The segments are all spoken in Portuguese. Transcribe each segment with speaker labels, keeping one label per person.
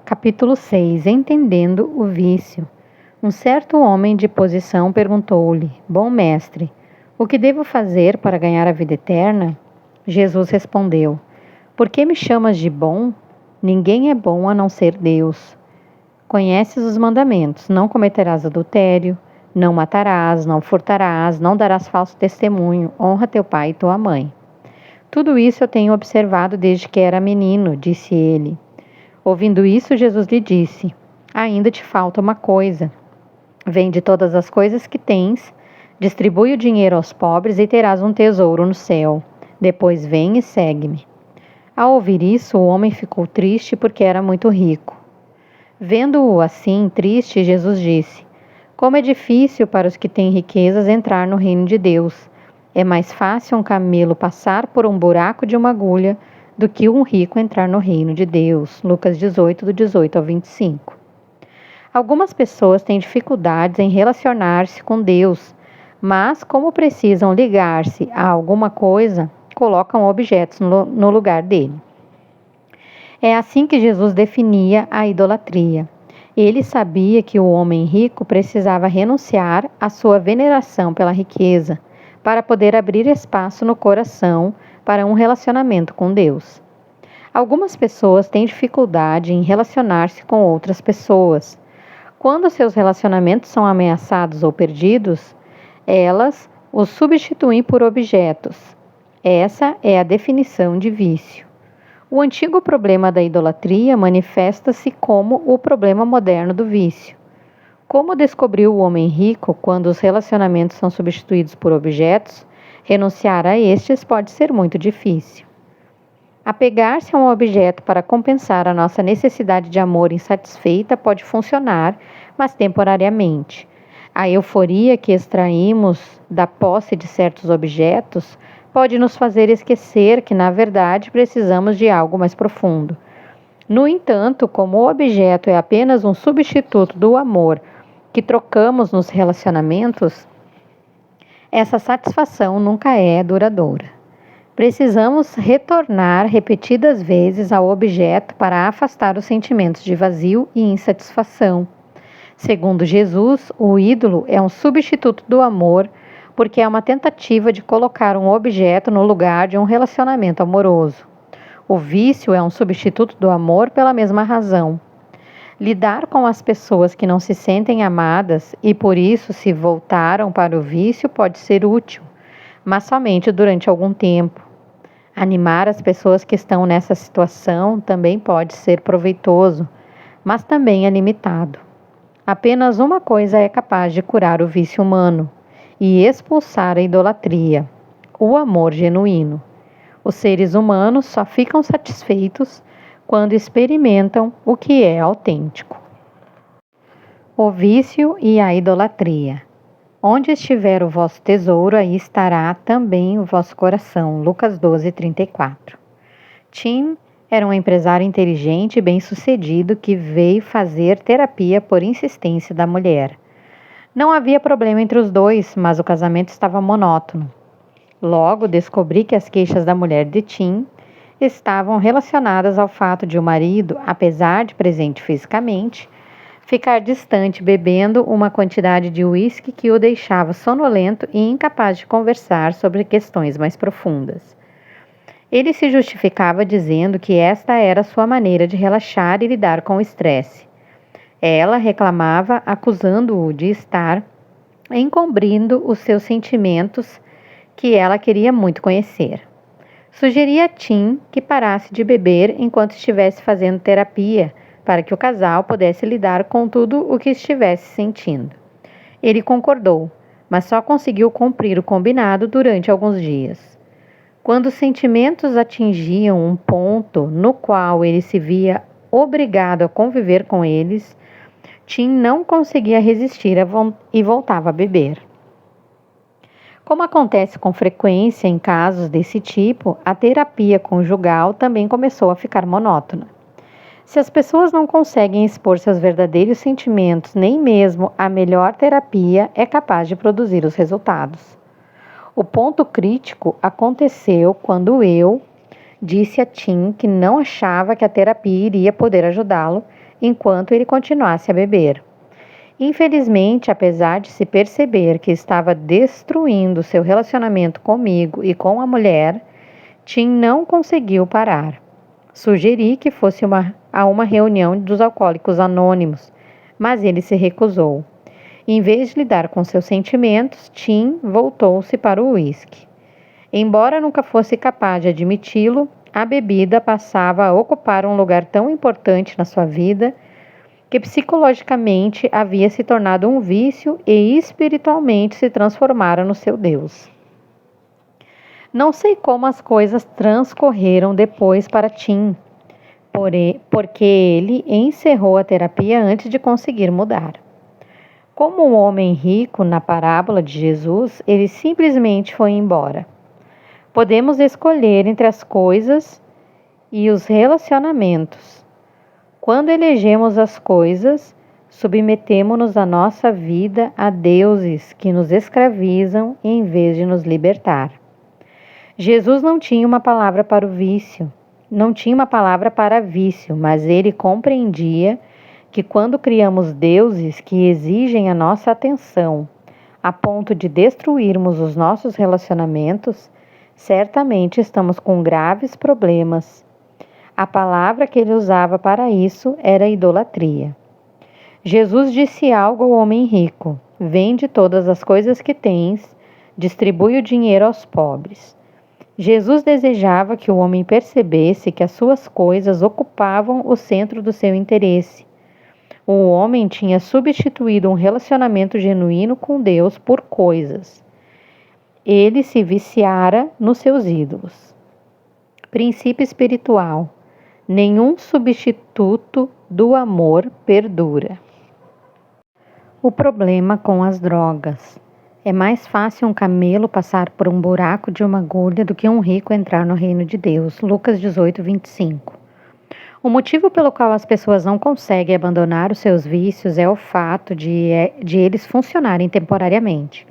Speaker 1: Capítulo 6. Entendendo o vício. Um certo homem de posição perguntou-lhe: Bom mestre, o que devo fazer para ganhar a vida eterna? Jesus respondeu: Por que me chamas de bom? Ninguém é bom a não ser Deus. Conheces os mandamentos: não cometerás adultério, não matarás, não furtarás, não darás falso testemunho, honra teu pai e tua mãe. Tudo isso eu tenho observado desde que era menino, disse ele. Ouvindo isso, Jesus lhe disse: Ainda te falta uma coisa. Vende todas as coisas que tens, distribui o dinheiro aos pobres e terás um tesouro no céu. Depois vem e segue-me. Ao ouvir isso, o homem ficou triste porque era muito rico. Vendo-o assim, triste, Jesus disse: Como é difícil para os que têm riquezas entrar no reino de Deus. É mais fácil um camelo passar por um buraco de uma agulha do que um rico entrar no reino de Deus. Lucas 18, do 18 ao 25. Algumas pessoas têm dificuldades em relacionar-se com Deus, mas como precisam ligar-se a alguma coisa, colocam objetos no lugar dele. É assim que Jesus definia a idolatria. Ele sabia que o homem rico precisava renunciar à sua veneração pela riqueza para poder abrir espaço no coração para um relacionamento com Deus. Algumas pessoas têm dificuldade em relacionar-se com outras pessoas. Quando seus relacionamentos são ameaçados ou perdidos, elas os substituem por objetos. Essa é a definição de vício. O antigo problema da idolatria manifesta-se como o problema moderno do vício. Como descobriu o homem rico quando os relacionamentos são substituídos por objetos, renunciar a estes pode ser muito difícil. Apegar-se a um objeto para compensar a nossa necessidade de amor insatisfeita pode funcionar, mas temporariamente. A euforia que extraímos da posse de certos objetos pode nos fazer esquecer que, na verdade, precisamos de algo mais profundo. No entanto, como o objeto é apenas um substituto do amor que trocamos nos relacionamentos, essa satisfação nunca é duradoura. Precisamos retornar repetidas vezes ao objeto para afastar os sentimentos de vazio e insatisfação. Segundo Jesus, o ídolo é um substituto do amor, porque é uma tentativa de colocar um objeto no lugar de um relacionamento amoroso. O vício é um substituto do amor pela mesma razão. Lidar com as pessoas que não se sentem amadas e por isso se voltaram para o vício pode ser útil, mas somente durante algum tempo. Animar as pessoas que estão nessa situação também pode ser proveitoso, mas também é limitado. Apenas uma coisa é capaz de curar o vício humano e expulsar a idolatria: o amor genuíno. Os seres humanos só ficam satisfeitos quando experimentam o que é autêntico. O vício e a idolatria. Onde estiver o vosso tesouro, aí estará também o vosso coração. Lucas 12, 34. Tim era um empresário inteligente e bem-sucedido que veio fazer terapia por insistência da mulher. Não havia problema entre os dois, mas o casamento estava monótono. Logo descobri que as queixas da mulher de Tim estavam relacionadas ao fato de o marido, apesar de presente fisicamente, ficar distante bebendo uma quantidade de uísque que o deixava sonolento e incapaz de conversar sobre questões mais profundas. Ele se justificava dizendo que esta era sua maneira de relaxar e lidar com o estresse. Ela reclamava, acusando-o de estar encobrindo os seus sentimentos que ela queria muito conhecer. Sugeria a Tim que parasse de beber enquanto estivesse fazendo terapia, para que o casal pudesse lidar com tudo o que estivesse sentindo. Ele concordou, mas só conseguiu cumprir o combinado durante alguns dias. Quando os sentimentos atingiam um ponto no qual ele se via obrigado a conviver com eles, Tim não conseguia resistir e voltava a beber. Como acontece com frequência em casos desse tipo, a terapia conjugal também começou a ficar monótona. Se as pessoas não conseguem expor seus verdadeiros sentimentos, nem mesmo a melhor terapia é capaz de produzir os resultados. O ponto crítico aconteceu quando eu disse a Tim que não achava que a terapia iria poder ajudá-lo enquanto ele continuasse a beber. Infelizmente, apesar de se perceber que estava destruindo seu relacionamento comigo e com a mulher, Tim não conseguiu parar. Sugeri que fosse a uma reunião dos alcoólicos anônimos, mas ele se recusou. Em vez de lidar com seus sentimentos, Tim voltou-se para o uísque. Embora nunca fosse capaz de admiti-lo, a bebida passava a ocupar um lugar tão importante na sua vida que psicologicamente havia se tornado um vício e espiritualmente se transformara no seu Deus. Não sei como as coisas transcorreram depois para Tim, porque ele encerrou a terapia antes de conseguir mudar. Como um homem rico na parábola de Jesus, ele simplesmente foi embora. Podemos escolher entre as coisas e os relacionamentos. Quando elegemos as coisas, submetemo-nos a nossa vida a deuses que nos escravizam em vez de nos libertar. Jesus não tinha uma palavra para o vício, não tinha uma palavra para vício, mas ele compreendia que quando criamos deuses que exigem a nossa atenção a ponto de destruirmos os nossos relacionamentos, certamente estamos com graves problemas. A palavra que ele usava para isso era idolatria. Jesus disse algo ao homem rico: vende todas as coisas que tens, distribui o dinheiro aos pobres. Jesus desejava que o homem percebesse que as suas coisas ocupavam o centro do seu interesse. O homem tinha substituído um relacionamento genuíno com Deus por coisas. Ele se viciara nos seus ídolos. Princípio espiritual: nenhum substituto do amor perdura. O problema com as drogas. É mais fácil um camelo passar por um buraco de uma agulha do que um rico entrar no reino de Deus. Lucas 18, 25. O motivo pelo qual as pessoas não conseguem abandonar os seus vícios é o fato de eles funcionarem temporariamente.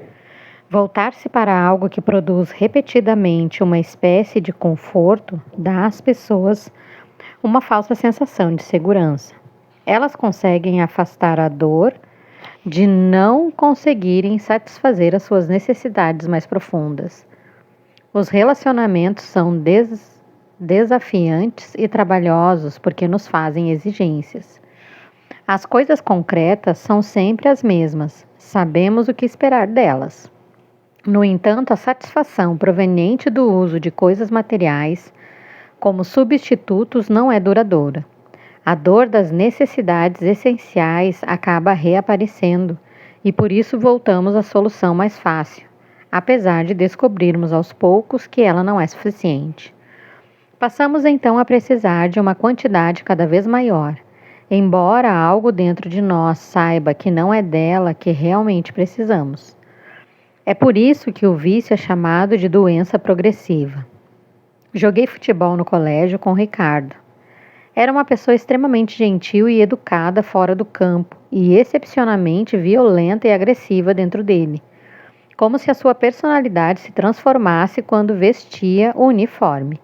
Speaker 1: Voltar-se para algo que produz repetidamente uma espécie de conforto dá às pessoas uma falsa sensação de segurança. Elas conseguem afastar a dor de não conseguirem satisfazer as suas necessidades mais profundas. Os relacionamentos são desafiantes e trabalhosos porque nos fazem exigências. As coisas concretas são sempre as mesmas, sabemos o que esperar delas. No entanto, a satisfação proveniente do uso de coisas materiais como substitutos não é duradoura. A dor das necessidades essenciais acaba reaparecendo e por isso voltamos à solução mais fácil, apesar de descobrirmos aos poucos que ela não é suficiente. Passamos então a precisar de uma quantidade cada vez maior, embora algo dentro de nós saiba que não é dela que realmente precisamos. É por isso que o vício é chamado de doença progressiva. Joguei futebol no colégio com Ricardo. Era uma pessoa extremamente gentil e educada fora do campo e excepcionalmente violenta e agressiva dentro dele, como se a sua personalidade se transformasse quando vestia o uniforme.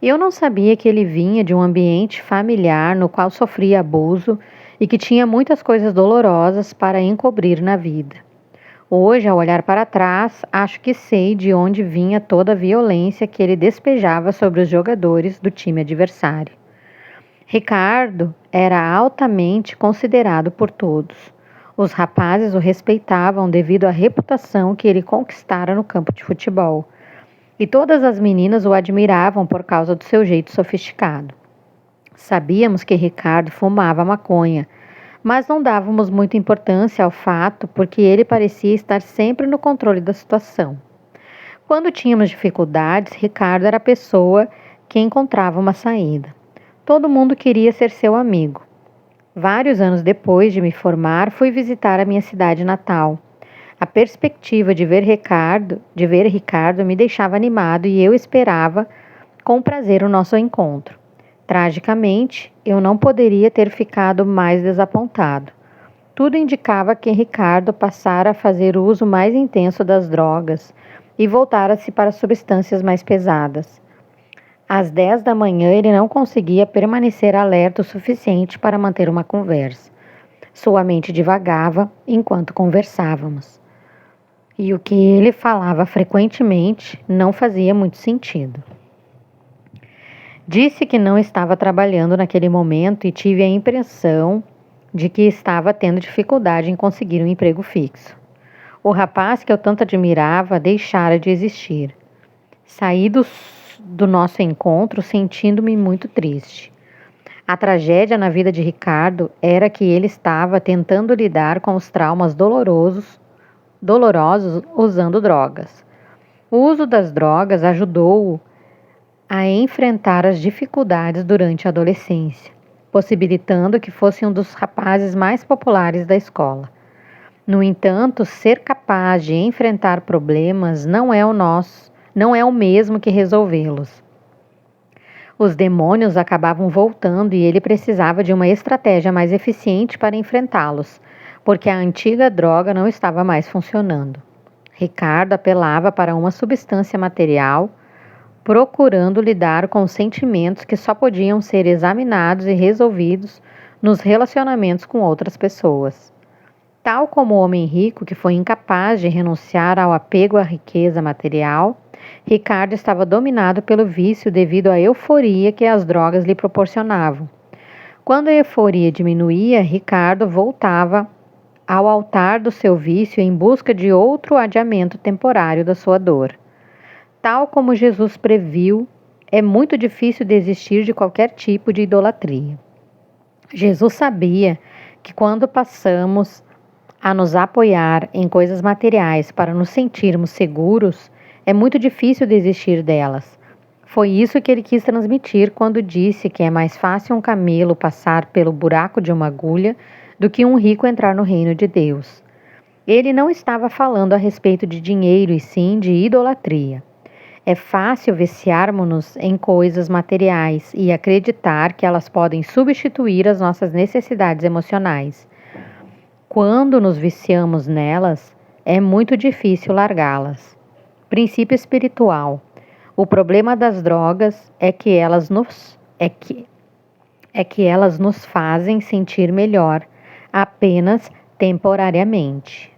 Speaker 1: Eu não sabia que ele vinha de um ambiente familiar no qual sofria abuso e que tinha muitas coisas dolorosas para encobrir na vida. Hoje, ao olhar para trás, acho que sei de onde vinha toda a violência que ele despejava sobre os jogadores do time adversário. Ricardo era altamente considerado por todos. Os rapazes o respeitavam devido à reputação que ele conquistara no campo de futebol. E todas as meninas o admiravam por causa do seu jeito sofisticado. Sabíamos que Ricardo fumava maconha, mas não dávamos muita importância ao fato porque ele parecia estar sempre no controle da situação. Quando tínhamos dificuldades, Ricardo era a pessoa que encontrava uma saída. Todo mundo queria ser seu amigo. Vários anos depois de me formar, fui visitar a minha cidade natal. A perspectiva de ver Ricardo me deixava animado e eu esperava com prazer o nosso encontro. Tragicamente, eu não poderia ter ficado mais desapontado. Tudo indicava que Ricardo passara a fazer uso mais intenso das drogas e voltara-se para substâncias mais pesadas. Às 10 da manhã, ele não conseguia permanecer alerta o suficiente para manter uma conversa. Sua mente divagava enquanto conversávamos. E o que ele falava frequentemente não fazia muito sentido. Disse que não estava trabalhando naquele momento e tive a impressão de que estava tendo dificuldade em conseguir um emprego fixo. O rapaz que eu tanto admirava deixara de existir. Saí do nosso encontro sentindo-me muito triste. A tragédia na vida de Ricardo era que ele estava tentando lidar com os traumas dolorosos usando drogas. O uso das drogas ajudou-o a enfrentar as dificuldades durante a adolescência, possibilitando que fosse um dos rapazes mais populares da escola. No entanto, ser capaz de enfrentar problemas não é o mesmo que resolvê-los. Os demônios acabavam voltando e ele precisava de uma estratégia mais eficiente para enfrentá-los, porque a antiga droga não estava mais funcionando. Ricardo apelava para uma substância material, procurando lidar com sentimentos que só podiam ser examinados e resolvidos nos relacionamentos com outras pessoas. Tal como o homem rico que foi incapaz de renunciar ao apego à riqueza material, Ricardo estava dominado pelo vício devido à euforia que as drogas lhe proporcionavam. Quando a euforia diminuía, Ricardo voltava ao altar do seu vício em busca de outro adiamento temporário da sua dor. Tal como Jesus previu, é muito difícil desistir de qualquer tipo de idolatria. Jesus sabia que quando passamos a nos apoiar em coisas materiais para nos sentirmos seguros, é muito difícil desistir delas. Foi isso que ele quis transmitir quando disse que é mais fácil um camelo passar pelo buraco de uma agulha do que um rico entrar no reino de Deus. Ele não estava falando a respeito de dinheiro e sim de idolatria. É fácil viciarmos-nos em coisas materiais e acreditar que elas podem substituir as nossas necessidades emocionais. Quando nos viciamos nelas, é muito difícil largá-las. Princípio espiritual. O problema das drogas é que elas nos fazem sentir melhor, apenas temporariamente.